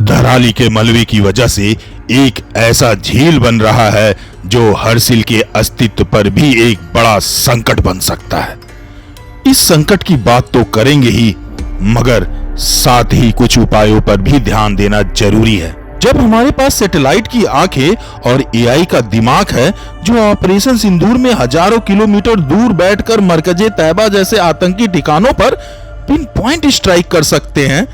धराली के मलबे की वजह से एक ऐसा झील बन रहा है जो हर्षिल के अस्तित्व पर भी एक बड़ा संकट बन सकता है। इस संकट की बात तो करेंगे ही, मगर साथ ही कुछ उपायों पर भी ध्यान देना जरूरी है। जब हमारे पास सैटेलाइट की आंखें और एआई का दिमाग है जो ऑपरेशन सिंदूर में हजारों किलोमीटर दूर बैठकर मरकजे तैयबा जैसे आतंकी ठिकानों पर पिन पॉइंट स्ट्राइक कर सकते हैं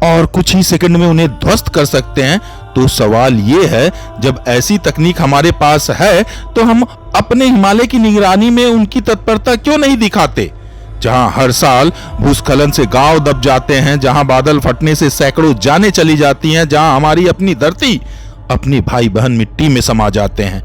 और कुछ ही सेकंड में उन्हें ध्वस्त कर सकते हैं, तो सवाल ये है, जब ऐसी तकनीक हमारे पास है तो हम अपने हिमालय की निगरानी में उनकी तत्परता क्यों नहीं दिखाते? जहां हर साल भूस्खलन से गांव दब जाते हैं, जहां बादल फटने से सैकड़ों जानें चली जाती हैं, जहां हमारी अपनी धरती, अपने भाई बहन मिट्टी में समा जाते हैं,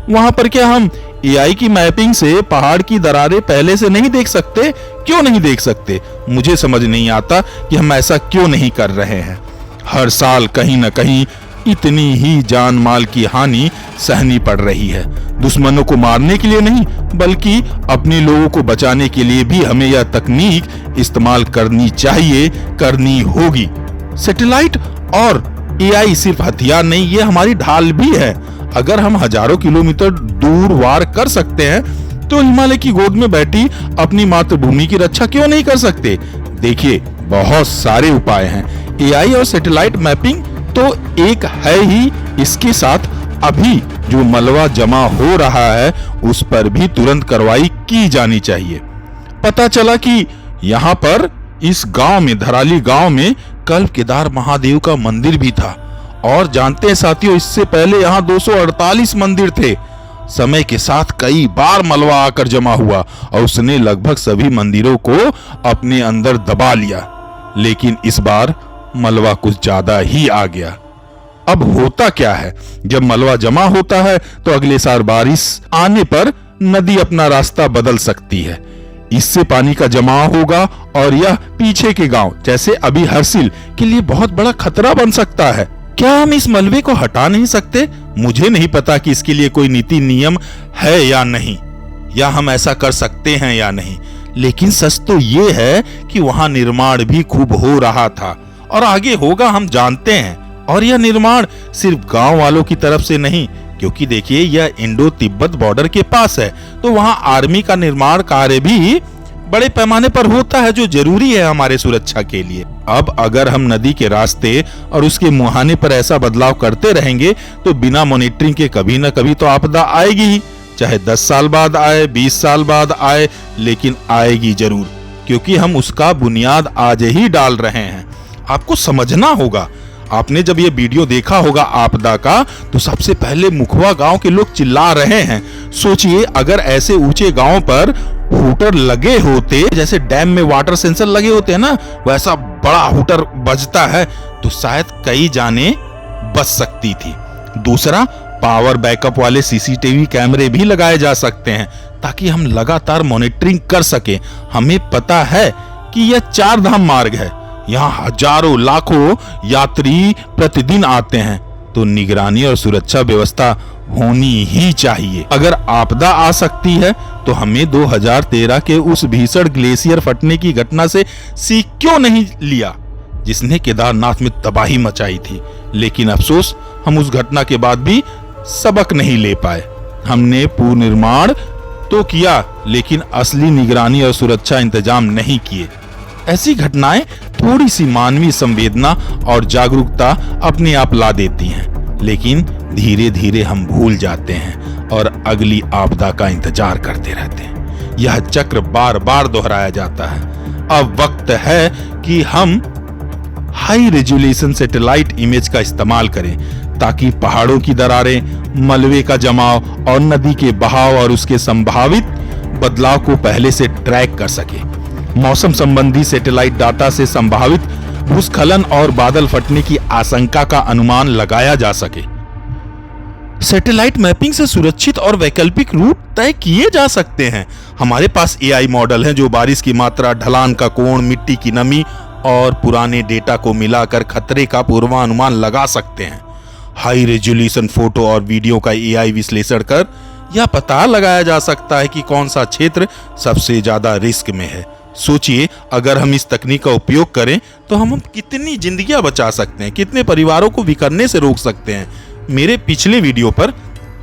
वहां पर क्या हम एआई की मैपिंग से पहाड़ की दरारें पहले से नहीं देख सकते? क्यों नहीं देख सकते? मुझे समझ नहीं आता कि हम ऐसा क्यों नहीं कर रहे हैं। हर साल कहीं न कहीं इतनी ही जान माल की हानि सहनी पड़ रही है। दुश्मनों को मारने के लिए नहीं, बल्कि अपने लोगों को बचाने के लिए भी हमें यह तकनीक इस्तेमाल करनी चाहिए, करनी होगी। सैटेलाइट और एआई सिर्फ हथियार नहीं, ये हमारी ढाल भी है। अगर हम हजारों किलोमीटर दूर वार कर सकते हैं तो हिमालय की गोद में बैठी अपनी मातृभूमि की रक्षा क्यों नहीं कर सकते? देखिए, बहुत सारे उपाय हैं। एआई और सैटेलाइट मैपिंग तो एक है ही, इसके साथ अभी जो मलबा जमा हो रहा है उस पर भी तुरंत कार्रवाई की जानी चाहिए। पता चला कि यहाँ पर इस गांव में, धराली गांव में कल्प केदार महादेव का मंदिर भी था। और जानते हैं साथियों, इससे पहले यहाँ 248 मंदिर थे। समय के साथ कई बार मलबा आकर जमा हुआ और उसने लगभग सभी मंदिरों को अपने अंदर दबा लिया, लेकिन इस बार मलबा कुछ ज्यादा ही आ गया। अब होता क्या है, जब मलबा जमा होता है तो अगले साल बारिश आने पर नदी अपना रास्ता बदल सकती है। इससे पानी का जमाव होगा और यह पीछे के गांव जैसे अभी हर्षिल के लिए बहुत बड़ा खतरा बन सकता है। क्या हम इस मलबे को हटा नहीं सकते? मुझे नहीं पता कि इसके लिए कोई नीति नियम है या नहीं, या हम ऐसा कर सकते हैं या नहीं, लेकिन सच तो ये है कि वहां निर्माण भी खूब हो रहा था और आगे होगा, हम जानते हैं। और यह निर्माण सिर्फ गांव वालों की तरफ से नहीं, क्योंकि देखिए यह इंडो तिब्बत बॉर्डर के पास है, तो वहां आर्मी का निर्माण कार्य भी बड़े पैमाने पर होता है, जो जरूरी है हमारे सुरक्षा के लिए। अब अगर हम नदी के रास्ते और उसके मुहाने पर ऐसा बदलाव करते रहेंगे तो बिना मॉनिटरिंग के कभी न कभी तो आपदा आएगी ही, चाहे 10 साल बाद आए, 20 साल बाद आए, लेकिन आएगी जरूर, क्योंकि हम उसका बुनियाद आज ही डाल रहे हैं। आपको समझना होगा, आपने जब ये वीडियो देखा होगा आपदा का, तो सबसे पहले मुखवा गांव के लोग चिल्ला रहे हैं। सोचिए, अगर ऐसे ऊंचे गांव पर हुटर लगे होते, जैसे डैम में वाटर सेंसर लगे होते हैं ना, वैसा बड़ा हुटर बजता है तो शायद कई जाने बच सकती थी। दूसरा, पावर बैकअप वाले सीसीटीवी कैमरे भी लगाए जा सकते हैं ताकि हम लगातार मॉनिटरिंग कर सके। हमें पता है कि यह 4 धाम मार्ग है, यहाँ हजारों लाखों यात्री प्रतिदिन आते हैं, तो निगरानी और सुरक्षा व्यवस्था होनी ही चाहिए। अगर आपदा आ सकती है तो हमें 2013 के उस भीषण ग्लेशियर फटने की घटना से सीख क्यों नहीं लिया, जिसने केदारनाथ में तबाही मचाई थी? लेकिन अफसोस, हम उस घटना के बाद भी सबक नहीं ले पाए। हमने पुनर्निर्माण तो किया, लेकिन असली निगरानी और सुरक्षा इंतजाम नहीं किए। ऐसी घटनाएं थोड़ी सी मानवीय संवेदना और जागरूकता अपने आप ला देती हैं, लेकिन धीरे धीरे हम भूल जाते हैं और अगली आपदा का इंतजार करते रहते हैं। यह चक्र बार बार दोहराया जाता है। अब वक्त है कि हम हाई रेजोल्यूशन सैटेलाइट इमेज का इस्तेमाल करें ताकि पहाड़ों की दरारें, मलबे का जमाव और नदी के बहाव और उसके संभावित बदलाव को पहले से ट्रैक कर सके। मौसम संबंधी सैटेलाइट डाटा से संभावित भूस्खलन और बादल फटने की आशंका का अनुमान लगाया जा सके। सैटेलाइट मैपिंग से सुरक्षित और वैकल्पिक रूट तय किए जा सकते हैं। हमारे पास एआई मॉडल हैं जो बारिश की मात्रा, ढलान का कोण, मिट्टी की नमी और पुराने डेटा को मिलाकर खतरे का पूर्वानुमान लगा सकते हैं। हाई रेजोल्यूशन फोटो और वीडियो का एआई विश्लेषण कर यह पता लगाया जा सकता है कि कौन सा क्षेत्र सबसे ज्यादा रिस्क में है। सोचिए, अगर हम इस तकनीक का उपयोग करें तो हम कितनी जिंदगियां बचा सकते हैं, कितने परिवारों को बिखरने से रोक सकते हैं। मेरे पिछले वीडियो पर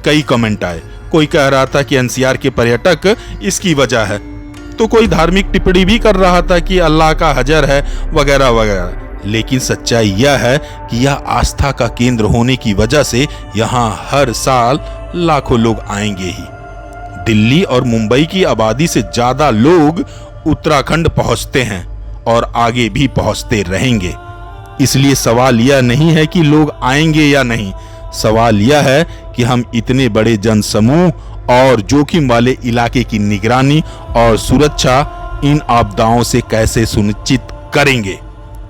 कई कमेंट आए। कोई कह रहा था कि एनसीआर के पर्यटक इसकी वजह है, तो कोई धार्मिक टिप्पणी भी कर रहा था कि अल्लाह का हजर है वगैरह वगैरह। लेकिन सच्चाई यह है कि यह आस्था का केंद्र होने की वजह से यहाँ हर साल लाखों लोग आएंगे ही। दिल्ली और मुंबई की आबादी से ज्यादा लोग उत्तराखंड पहुंचते हैं और आगे भी पहुंचते रहेंगे। इसलिए सवाल यह नहीं है कि लोग आएंगे या नहीं, सवाल यह है कि हम इतने बड़े जनसमूह और जोखिम वाले इलाके की निगरानी और सुरक्षा इन आपदाओं से कैसे सुनिश्चित करेंगे।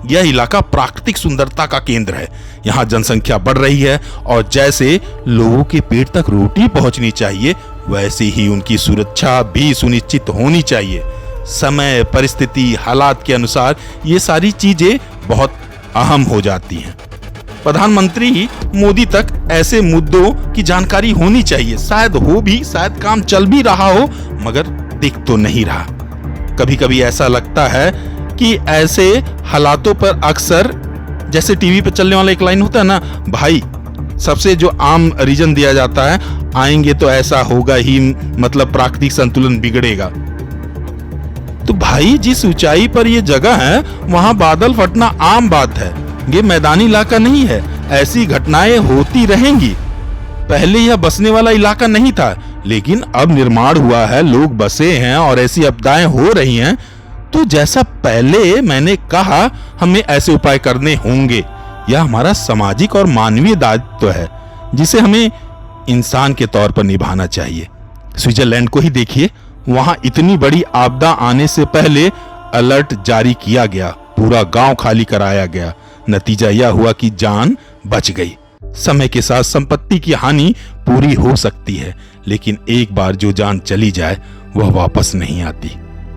यह इलाका प्राकृतिक सुंदरता का केंद्र है। यहाँ जनसंख्या बढ़ रही है और जैसे लोगों के पेट तक रोटी पहुंचनी चाहिए, वैसे ही उनकी सुरक्षा भी सुनिश्चित होनी चाहिए। समय, परिस्थिति, हालात के अनुसार ये सारी चीजें बहुत अहम हो जाती हैं। प्रधानमंत्री मोदी तक ऐसे मुद्दों की जानकारी होनी चाहिए। शायद हो भी, शायद काम चल भी रहा हो, मगर दिख तो नहीं रहा। कभी कभी ऐसा लगता है कि ऐसे हालातों पर अक्सर, जैसे टीवी पे चलने वाला एक लाइन होता है ना, भाई सबसे जो आम रीजन दिया जाता है, आएंगे तो ऐसा होगा ही, मतलब प्राकृतिक संतुलन बिगड़ेगा। तो भाई जिस ऊंचाई पर ये जगह है वहां बादल फटना आम बात है। ये मैदानी इलाका नहीं है, ऐसी घटनाएं होती रहेंगी। पहले यह बसने वाला इलाका नहीं था, लेकिन अब निर्माण हुआ है, लोग बसे हैं और ऐसी आपदाएं हो रही हैं। तो जैसा पहले मैंने कहा, हमें ऐसे उपाय करने होंगे। यह हमारा सामाजिक और मानवीय दायित्व है, जिसे हमें इंसान के तौर पर निभाना चाहिए। स्विट्जरलैंड को ही देखिए, वहां इतनी बड़ी आपदा आने से पहले अलर्ट जारी किया गया, पूरा गांव खाली कराया गया। नतीजा यह हुआ कि जान बच गई। समय के साथ संपत्ति की हानि पूरी हो सकती है, लेकिन एक बार जो जान चली जाए वह वापस नहीं आती।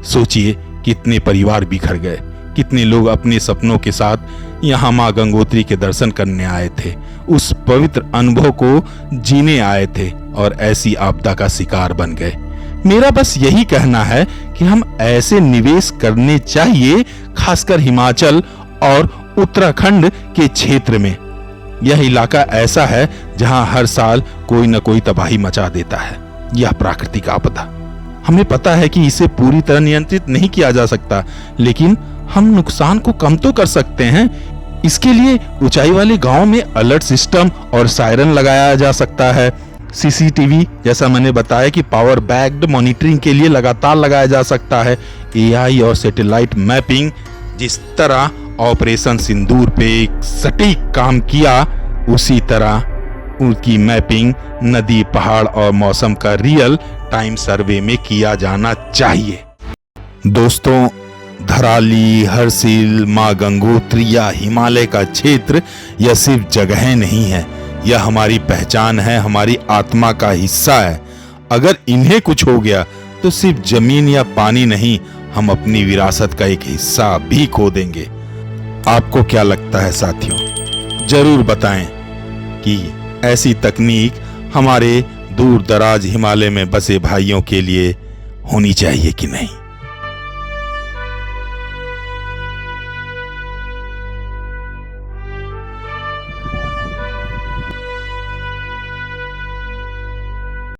सोचिए, कितने परिवार बिखर गए, कितने लोग अपने सपनों के साथ यहाँ मां गंगोत्री के दर्शन करने आए थे, उस पवित्र अनुभव को जीने आए थे और ऐसी आपदा का शिकार बन गए। मेरा बस यही कहना है कि हम ऐसे निवेश करने चाहिए, खासकर हिमाचल और उत्तराखंड के क्षेत्र में। यह इलाका ऐसा है जहां हर साल कोई न कोई तबाही मचा देता है। यह प्राकृतिक आपदा, हमें पता है कि इसे पूरी तरह नियंत्रित नहीं किया जा सकता, लेकिन हम नुकसान को कम तो कर सकते हैं। इसके लिए ऊंचाई वाले गांव में अलर्ट सिस्टम और सायरन लगाया जा सकता है। सीसीटीवी, जैसा मैंने बताया कि पावर बैक्ड मॉनिटरिंग के लिए लगातार लगाया जा सकता है। एआई और सैटेलाइट मैपिंग, जिस तरह ऑपरेशन सिंदूर पे एक सटीक काम किया, उसी तरह उनकी मैपिंग नदी, पहाड़ और मौसम का रियल टाइम सर्वे में किया जाना चाहिए। दोस्तों, धराली, हरसिल, मां गंगोत्री या हिमालय का क्षेत्र यह सिर्फ जगह नहीं है, यह हमारी पहचान है, हमारी आत्मा का हिस्सा है। अगर इन्हें कुछ हो गया तो सिर्फ जमीन या पानी नहीं, हम अपनी विरासत का एक हिस्सा भी खो देंगे। आपको क्या लगता है साथियों? जरूर बताएं कि ऐसी तकनीक हमारे दूर दराज हिमालय में बसे भाइयों के लिए होनी चाहिए कि नहीं।